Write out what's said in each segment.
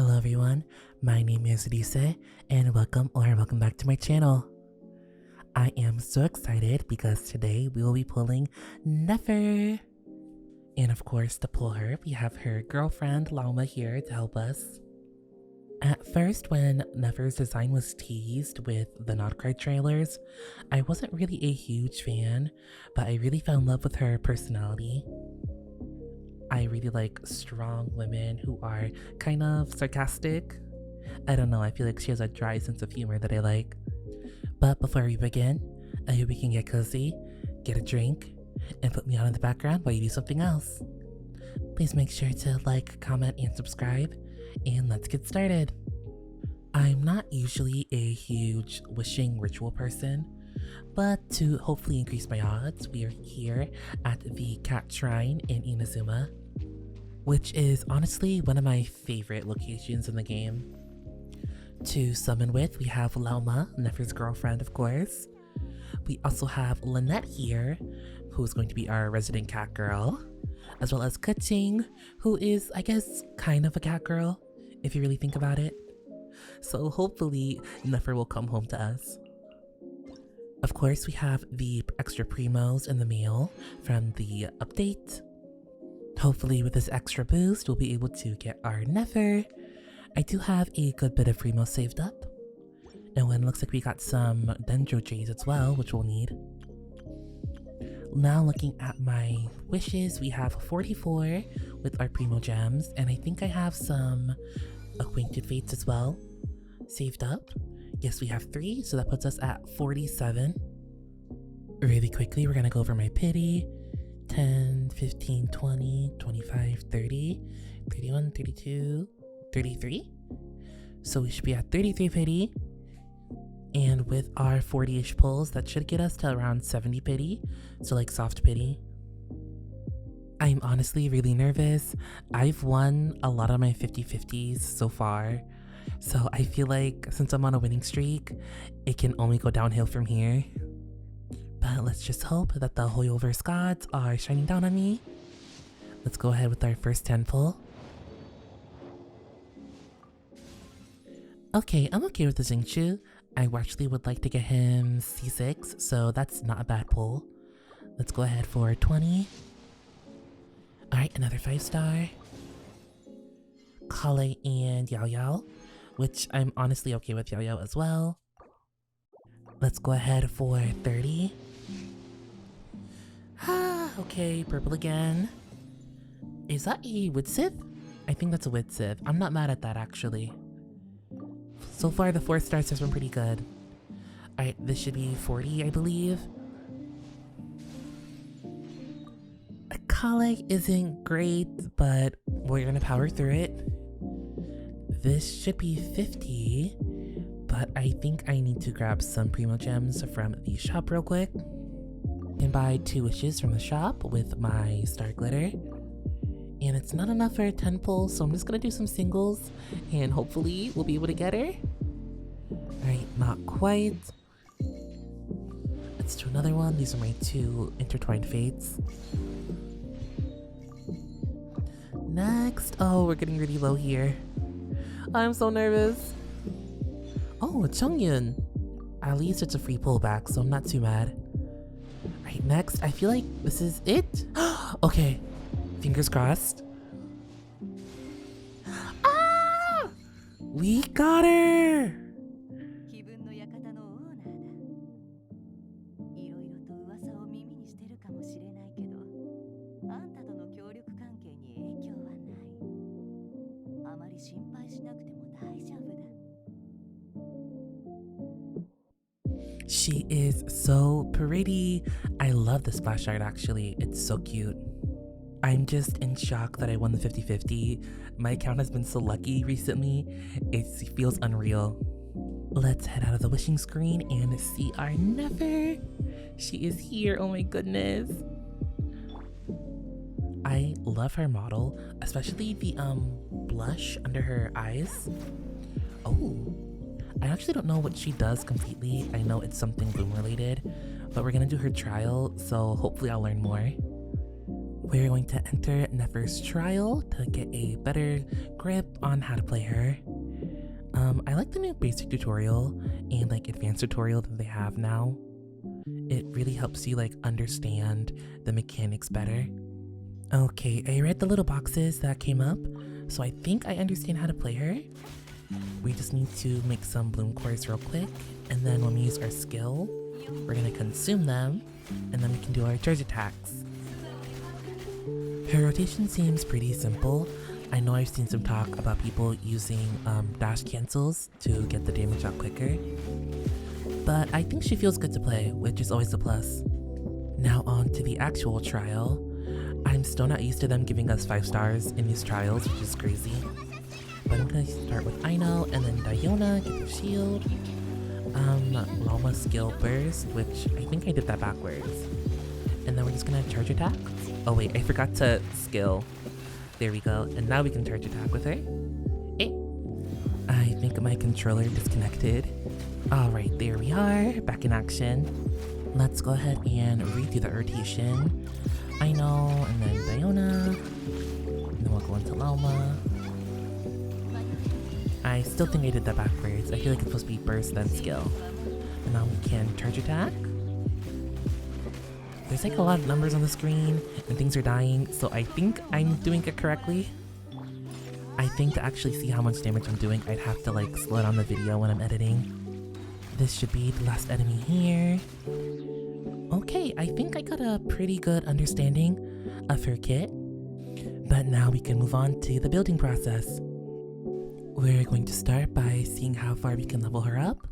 Hello everyone, my name is Ryusei and welcome back to my channel. I am so excited because today we will be pulling Nefer. And of course, to pull her, we have her girlfriend Lauma here to help us. At first, when Nefer's design was teased with the Not Cry trailers, I wasn't really a huge fan, but I really fell in love with her personality. I really like strong women who are kind of sarcastic. I don't know, I feel like she has a dry sense of humor that I like. But before we begin, I hope we can get cozy, get a drink, and put me on in the background while you do something else. Please make sure to like, comment, and subscribe, and let's get started. I'm not usually a huge wishing ritual person, but to hopefully increase my odds, we are here at the Cat Shrine in Inazuma, which is honestly one of my favorite locations in the game. To summon with, we have Lauma, Nefer's girlfriend, of course. We also have Lynette here, who's going to be our resident cat girl, as well as Kuching, who is, I guess, kind of a cat girl, if you really think about it. So hopefully, Nefer will come home to us. Of course, we have the extra primos in the mail from the update. Hopefully with this extra boost, we'll be able to get our Nefer. I do have a good bit of primos saved up. And when it looks like we got some dendro trees as well, which we'll need. Now looking at my wishes, we have 44 with our primo gems. And I think I have some acquainted fates as well saved up. Yes, we have 3, so that puts us at 47. Really quickly, we're gonna go over my pity. 10, 15, 20, 25, 30, 31, 32, 33. So we should be at 33 pity. And with our 40-ish pulls, that should get us to around 70 pity. So like soft pity. I'm honestly really nervous. I've won a lot of my 50-50s so far. So I feel like since I'm on a winning streak, it can only go downhill from here. But let's just hope that the Hoyoverse gods are shining down on me. Let's go ahead with our first 10 pull. Okay, I'm okay with the Xingqiu. I actually would like to get him C6, so that's not a bad pull. Let's go ahead for 20. Alright, another 5-star. Kale and Yao Yao, which I'm honestly okay with Yao Yao as well. Let's go ahead for 30. Okay, purple again. Is that a Widsith? I think that's a Widsith. I'm not mad at that actually. So far the 4 stars has been pretty good. Alright, this should be 40, I believe. Kale isn't great, but we're gonna power through it. This should be 50, but I think I need to grab some primo gems from the shop real quick and buy 2 wishes from the shop with my star glitter. And it's not enough for a 10 pull, so I'm just gonna do some singles and hopefully we'll be able to get her. Alright, not quite. Let's do another one. These are my 2 intertwined fates. Next. Oh, we're getting really low here. I'm so nervous. Oh, it's Chongyun. At least it's a free pullback, so I'm not too mad. Right, next. I feel like this is it. Okay. Fingers crossed. Ah! We got her! She is so pretty. I love the splash art actually. It's so cute. I'm just in shock that I won the 50-50. My account has been so lucky recently. It feels unreal. Let's head out of the wishing screen and see our Nefer. She is here, oh my goodness. I love her model, especially the blush under her eyes. Oh, I actually don't know what she does completely. I know it's something Bloom related, but we're gonna do her trial, so hopefully I'll learn more. We're going to enter Nefer's trial to get a better grip on how to play her. I like the new basic tutorial and like advanced tutorial that they have now. It really helps you like understand the mechanics better. Okay, I read the little boxes that came up, so I think I understand how to play her. We just need to make some bloom cores real quick, and then when we use our skill, we're gonna consume them, and then we can do our charge attacks. Her rotation seems pretty simple. I know I've seen some talk about people using dash cancels to get the damage out quicker, but I think she feels good to play, which is always a plus. Now on to the actual trial. I'm still not used to them giving us 5 stars in these trials, which is crazy. But I'm gonna start with Aino and then Diona, get their shield. Loma skill burst, which I think I did that backwards. And then we're just gonna charge attack. Oh wait, I forgot to skill. There we go, and now we can charge attack with her. I think my controller disconnected. Alright, there we are, back in action. Let's go ahead and redo the rotation. Aino, and then Diona. And then we'll go into Loma. I still think I did that backwards. I feel like it's supposed to be burst, then skill. And now we can charge attack. There's like a lot of numbers on the screen and things are dying, so I think I'm doing it correctly. I think to actually see how much damage I'm doing, I'd have to like slow down the video when I'm editing. This should be the last enemy here. Okay, I think I got a pretty good understanding of her kit. But now we can move on to the building process. We're going to start by seeing how far we can level her up.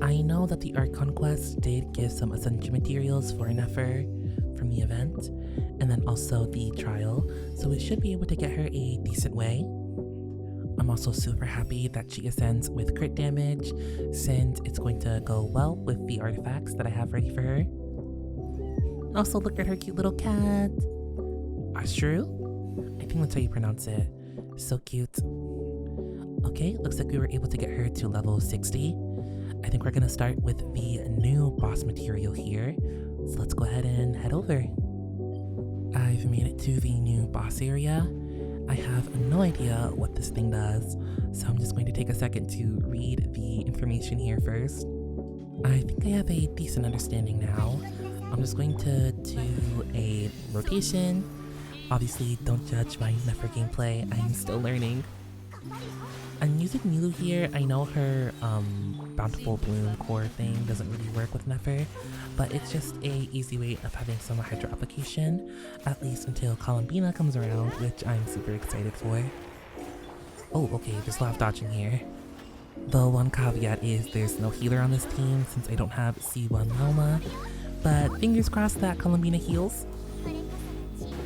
I know that the Art Conquest did give some Ascension materials for Nefer from the event, and then also the trial, so we should be able to get her a decent way. I'm also super happy that she ascends with crit damage, since it's going to go well with the artifacts that I have ready for her. Also, look at her cute little cat. Ashru? I think that's how you pronounce it. So cute. Okay, looks like we were able to get her to level 60. I think we're gonna start with the new boss material here. So let's go ahead and head over. I've made it to the new boss area. I have no idea what this thing does, so I'm just going to take a second to read the information here first. I think I have a decent understanding now. I'm just going to do a rotation. Obviously, don't judge my Nefer gameplay, I'm still learning. I'm using Milu here. I know her bountiful bloom core thing doesn't really work with Nefer, but it's just a easy way of having some hydro application, at least until Columbina comes around, which I'm super excited for. Oh, okay, there's a lot of dodging here. The one caveat is there's no healer on this team since I don't have C1 Loma, but fingers crossed that Columbina heals.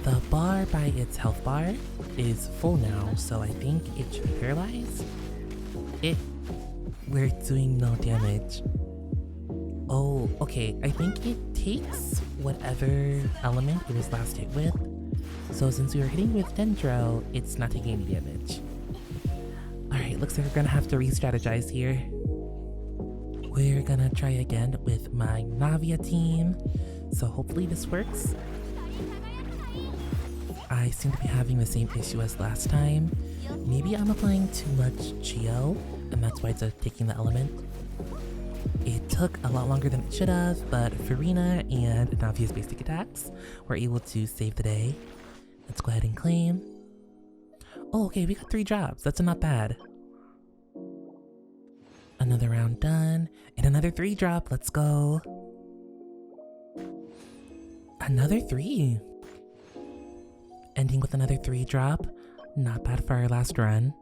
The bar by its health bar is full now, so I think it should be paralyzed. We're doing no damage. Oh, okay, I think it takes whatever element it was last hit with. So since we were hitting with Dendro, it's not taking any damage. Alright, looks like we're gonna have to re-strategize here. We're gonna try again with my Navia team, so hopefully this works. I seem to be having the same issue as last time. Maybe I'm applying too much Geo, and that's why it's taking the element. It took a lot longer than it should have, but Farina and Navia's basic attacks were able to save the day. Let's go ahead and claim. Oh, okay, we got 3 drops. That's not bad. Another round done, and another 3 drop. Let's go. Another 3. Ending with another 3 drop. Not bad for our last run.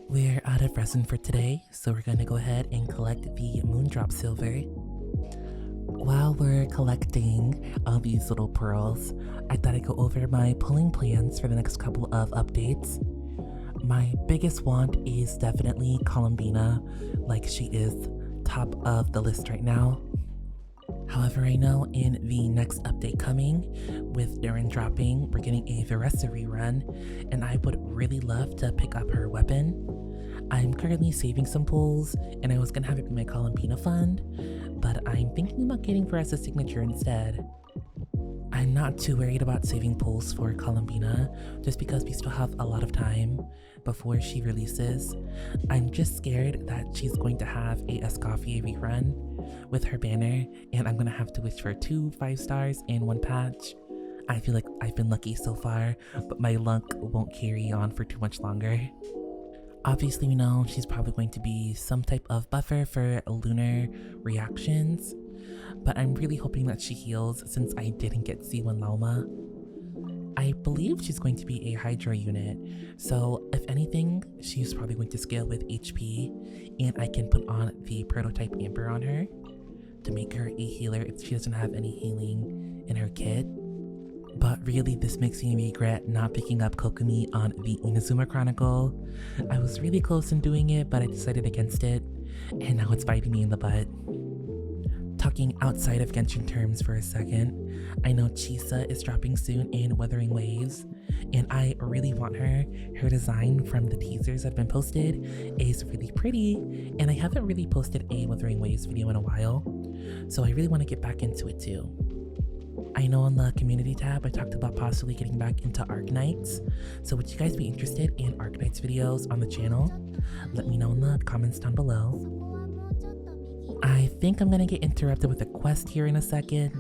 We're out of resin for today, so we're gonna go ahead and collect the Moondrop Silver. While we're collecting all these little pearls, I thought I'd go over my pulling plans for the next couple of updates. My biggest want is definitely Columbina, like she is top of the list right now. However, I know in the next update coming, with Darren dropping, we're getting a Veressa rerun, and I would really love to pick up her weapon. I'm currently saving some pulls, and I was gonna have it be my Columbina fund, but I'm thinking about getting Veressa's signature instead. I'm not too worried about saving pulls for Columbina, just because we still have a lot of time before she releases. I'm just scared that she's going to have a Escoffier rerun with her banner, and I'm gonna have to wish for 2 5 stars and 1 patch. I feel like I've been lucky so far, but my luck won't carry on for too much longer. Obviously, we know she's probably going to be some type of buffer for lunar reactions, but I'm really hoping that she heals since I didn't get C1 Lauma. I believe she's going to be a Hydra unit, so if anything, she's probably going to scale with HP, and I can put on the prototype Amber on her to make her a healer if she doesn't have any healing in her kit. But really, this makes me regret not picking up Kokumi on the Inazuma Chronicle. I was really close in doing it, but I decided against it, and now it's biting me in the butt. Talking outside of Genshin terms for a second, I know Chisa is dropping soon in Wuthering Waves, and I really want her. Her design from the teasers that have been posted is really pretty, and I haven't really posted a Wuthering Waves video in a while, so I really want to get back into it too. I know on the community tab I talked about possibly getting back into Arknights, so would you guys be interested in Arknights videos on the channel? Let me know in the comments down below. I think I'm gonna get interrupted with a quest here in a second.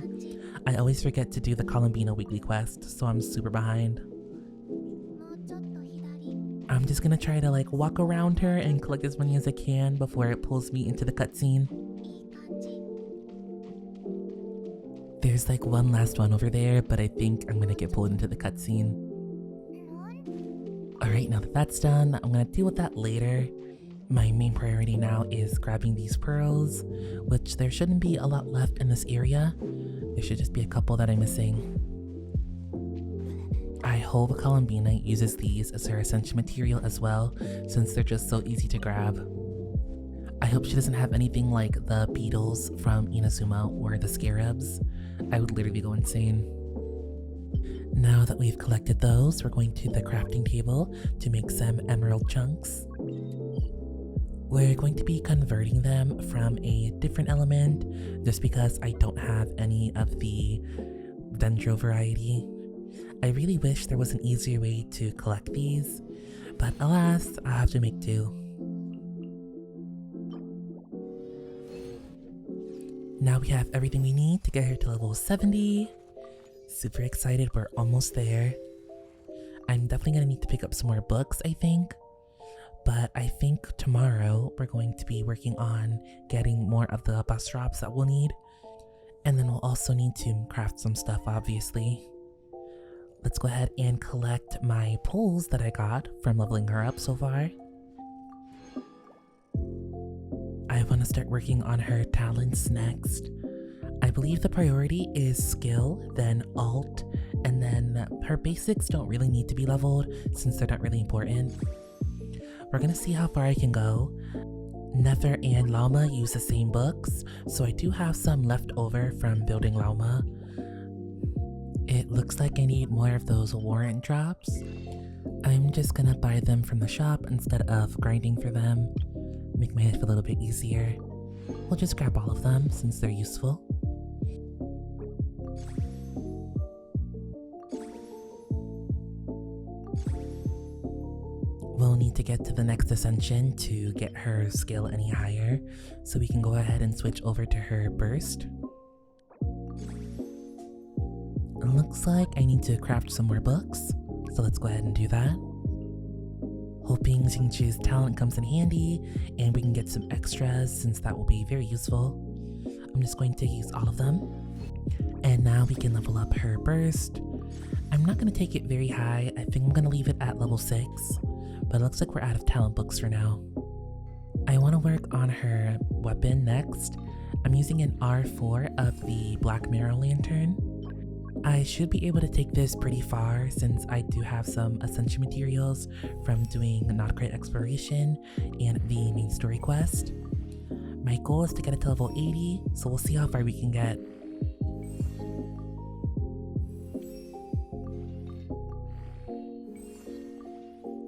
I always forget to do the Columbina weekly quest, so I'm super behind. I'm just gonna try to walk around her and collect as many as I can before it pulls me into the cutscene. There's one last one over there, but I think I'm gonna get pulled into the cutscene. Alright, now that that's done, I'm gonna deal with that later. My main priority now is grabbing these pearls, which there shouldn't be a lot left in this area. There should just be a couple that I'm missing. I hope Columbina uses these as her Ascension material as well, since they're just so easy to grab. I hope she doesn't have anything like the beetles from Inazuma or the scarabs. I would literally go insane. Now that we've collected those, we're going to the crafting table to make some emerald chunks. We're going to be converting them from a different element just because I don't have any of the dendro variety. I really wish there was an easier way to collect these, but alas, I'll have to make do. Now we have everything we need to get her to level 70. Super excited, we're almost there. I'm definitely gonna need to pick up some more books, I think. But I think tomorrow we're going to be working on getting more of the bus drops that we'll need. And then we'll also need to craft some stuff, obviously. Let's go ahead and collect my pulls that I got from leveling her up so far. I want to start working on her talents next. I believe the priority is skill, then alt, and then her basics don't really need to be leveled since they're not really important. We're gonna see how far I can go. Nefer and Lauma use the same books, so I do have some left over from building Lauma. It looks like I need more of those warrant drops. I'm just gonna buy them from the shop instead of grinding for them. Make my life a little bit easier. We'll just grab all of them since they're useful. We'll need to get to the next Ascension to get her skill any higher, so we can go ahead and switch over to her burst. It looks like I need to craft some more books, so let's go ahead and do that. Hoping Xingqi's talent comes in handy and we can get some extras since that will be very useful. I'm just going to use all of them. And now we can level up her burst. I'm not going to take it very high, I think I'm going to leave it at level 6. But it looks like we're out of talent books for now. I want to work on her weapon next. I'm using an R4 of the Black Mirror Lantern. I should be able to take this pretty far since I do have some Ascension materials from doing Not Great Exploration and the main story quest. My goal is to get it to level 80, so we'll see how far we can get.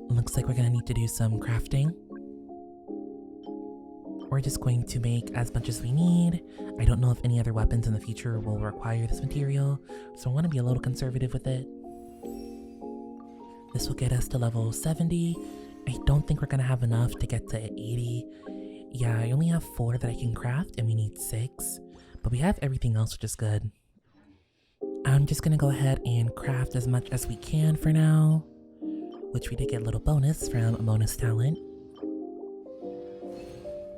Looks like we're gonna need to do some crafting. we're just going to make as much as we need. I don't know if any other weapons in the future will require this material, so I want to be a little conservative with it. This will get us to level 70. I don't think we're going to have enough to get to 80. Yeah, I only have 4 that I can craft and we need 6, but we have everything else, which is good. I'm just going to go ahead and craft as much as we can for now, which we did get a little bonus from a bonus talent.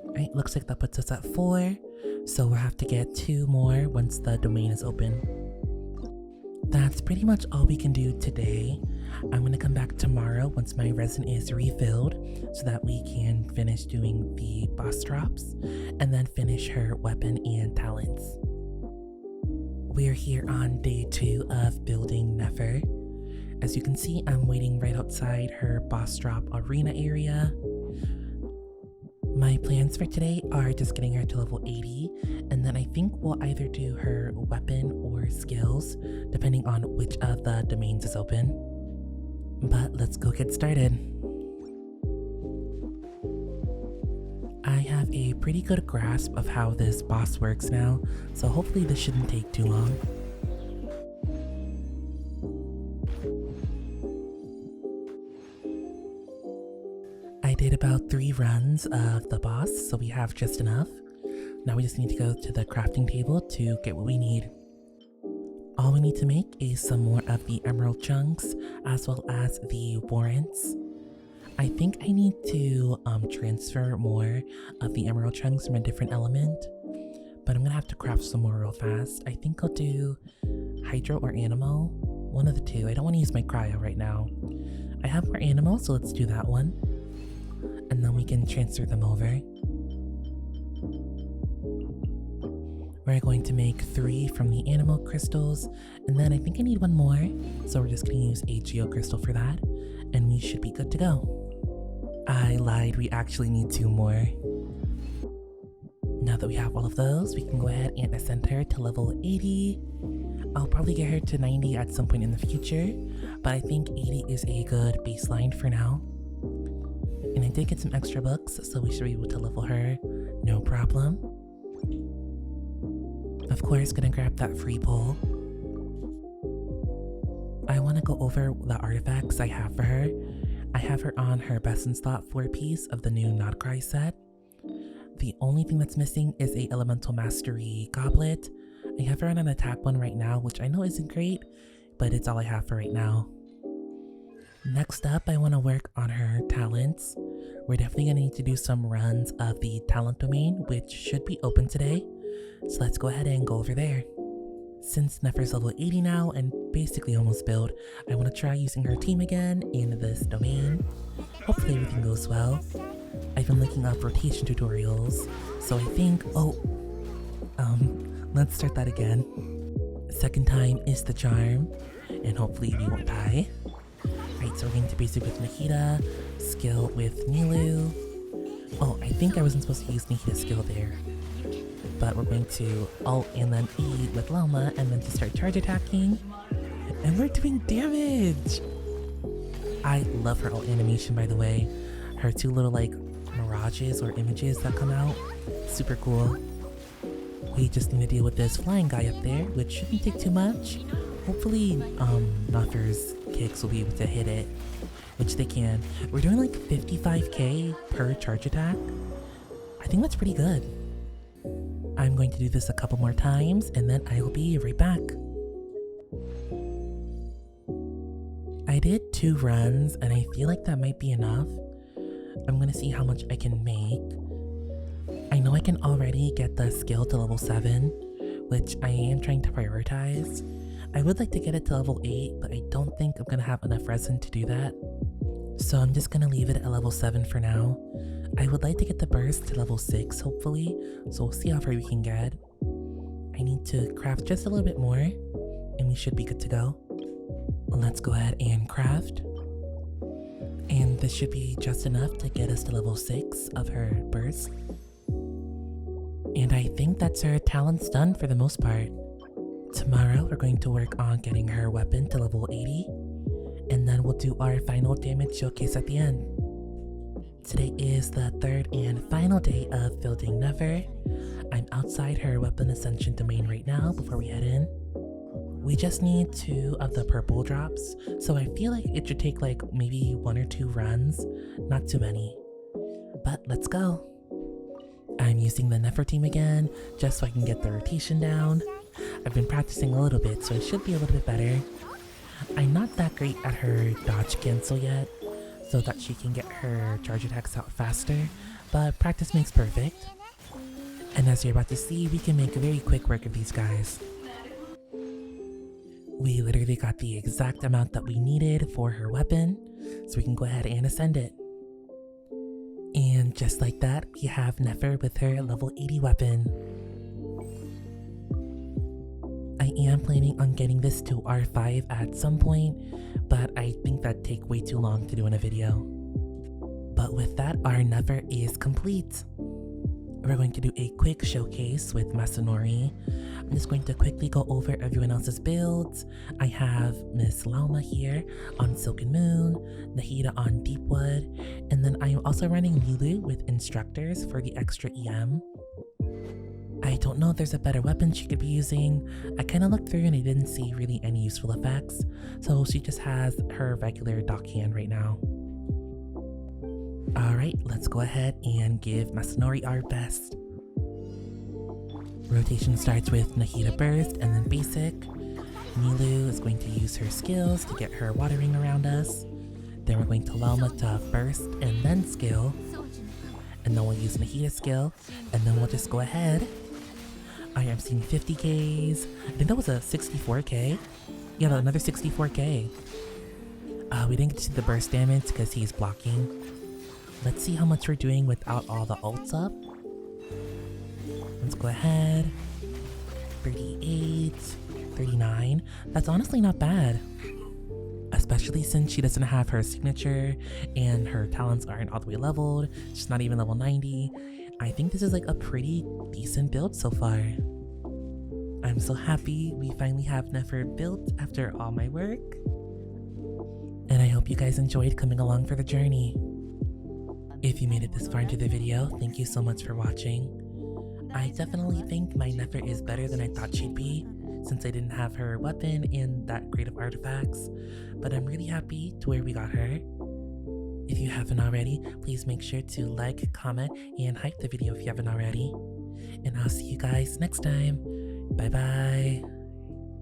Alright, looks like that puts us at 4, so we'll have to get 2 more once the domain is open. That's pretty much all we can do today. I'm gonna come back tomorrow once my resin is refilled so that we can finish doing the boss drops and then finish her weapon and talents. We're here on day 2 of building Nefer. As you can see, I'm waiting right outside her boss drop arena area. My plans for today are just getting her to level 80, and then I think we'll either do her weapon or skills, depending on which of the domains is open. But let's go get started. I have a pretty good grasp of how this boss works now, so hopefully this shouldn't take too long. I did about 3 runs of the boss, so we have just enough. Now we just need to go to the crafting table to get what we need. All we need to make is some more of the emerald chunks, as well as the warrants. I think I need to transfer more of the emerald chunks from a different element, but I'm gonna have to craft some more real fast. I think I'll do hydro or animal, one of the two. I don't want to use my cryo right now. I have more animal, so let's do that one. And then we can transfer them over. We're going to make 3 from the animal crystals, and then I think I need 1 more, so we're just going to use a geo crystal for that, and we should be good to go. I lied, we actually need 2 more. Now that we have all of those, we can go ahead and ascend her to level 80. I'll probably get her to 90 at some point in the future, but I think 80 is a good baseline for now. And I did get some extra books, so we should be able to level her, no problem. Of course, gonna grab that free pull. I want to go over the artifacts I have for her. I have her on her best in slot 4-piece of the new Nodcry set. The only thing that's missing is a elemental mastery goblet. I have her on an attack one right now, which I know isn't great, but it's all I have for right now. Next up, I want to work on her talents. We're definitely going to need to do some runs of the talent domain, which should be open today. So let's go ahead and go over there. Since Nefer's level 80 now and basically almost built, I want to try using her team again in this domain. Hopefully everything goes well. I've been looking up rotation tutorials, so I think, let's start that again. Second time is the charm, and hopefully we won't die. Right, so we're going to basic with Nahida, skill with Nilu. Oh, I think I wasn't supposed to use Nahida's skill there. But we're going to alt and then E with Lama, and then to start charge attacking. And we're doing damage! I love her alt animation, by the way. Her 2 little like mirages or images that come out. Super cool. We just need to deal with this flying guy up there, which shouldn't take too much. Hopefully, Nefer's kicks will be able to hit it, which they can. We're doing like 55k per charge attack. I think that's pretty good. I'm going to do this a couple more times, and then I will be right back. I did 2 runs, and I feel like that might be enough. I'm gonna see how much I can make. I know I can already get the skill to level 7, which I am trying to prioritize. I would like to get it to level 8, but I don't think I'm gonna have enough resin to do that. So I'm just gonna leave it at level 7 for now. I would like to get the burst to level 6, hopefully, so we'll see how far we can get. I need to craft just a little bit more, and we should be good to go. Let's go ahead and craft. And this should be just enough to get us to level 6 of her burst. And I think that's her talents done for the most part. Tomorrow we're going to work on getting her weapon to level 80, and then we'll do our final damage showcase at the end. Today is the third and final day of building Nefer. I'm outside her weapon Ascension domain right now before we head in. We just need 2 of the purple drops, so I feel like it should take like maybe 1 or 2 runs, not too many. But let's go. I'm using the Nefer team again, just so I can get the rotation down. I've been practicing a little bit, so it should be a little bit better. I'm not that great at her dodge cancel yet, so that she can get her charge attacks out faster, but practice makes perfect. And as you're about to see, we can make very quick work of these guys. We literally got the exact amount that we needed for her weapon, so we can go ahead and ascend it. And just like that, we have Nefer with her level 80 weapon. I am planning on getting this to R5 at some point, but I think that'd take way too long to do in a video. But with that, our Nefer is complete. We're going to do a quick showcase with Masanori. I'm just going to quickly go over everyone else's builds. I have Miss Lauma here on Silken Moon, Nahida on Deepwood, and then I am also running Lulu with instructors for the extra EM. I don't know if there's a better weapon she could be using. I kind of looked through and I didn't see really any useful effects, so she just has her regular dock hand right now. Alright, let's go ahead and give Masanori our best. Rotation starts with Nahida Burst and then Basic. Milu is going to use her skills to get her watering around us. Then we're going to Lauma to Burst and then Skill. And then we'll use Nahida's skill, and then we'll just go ahead. I am seeing 50Ks. I think that was a 64K. Yeah, another 64K. We didn't get to see the burst damage because he's blocking. Let's see how much we're doing without all the ults up. Let's go ahead. 38, 39. That's honestly not bad. Especially since she doesn't have her signature and her talents aren't all the way leveled. She's not even level 90. I think this is like a pretty decent build so far. I'm so happy we finally have Nefer built after all my work. And I hope you guys enjoyed coming along for the journey. If you made it this far into the video, thank you so much for watching. I definitely think my Nefer is better than I thought she'd be, since I didn't have her weapon and that great of artifacts, but I'm really happy to where we got her. If you haven't already, please make sure to like, comment, and hype the video if you haven't already. And I'll see you guys next time. Bye bye.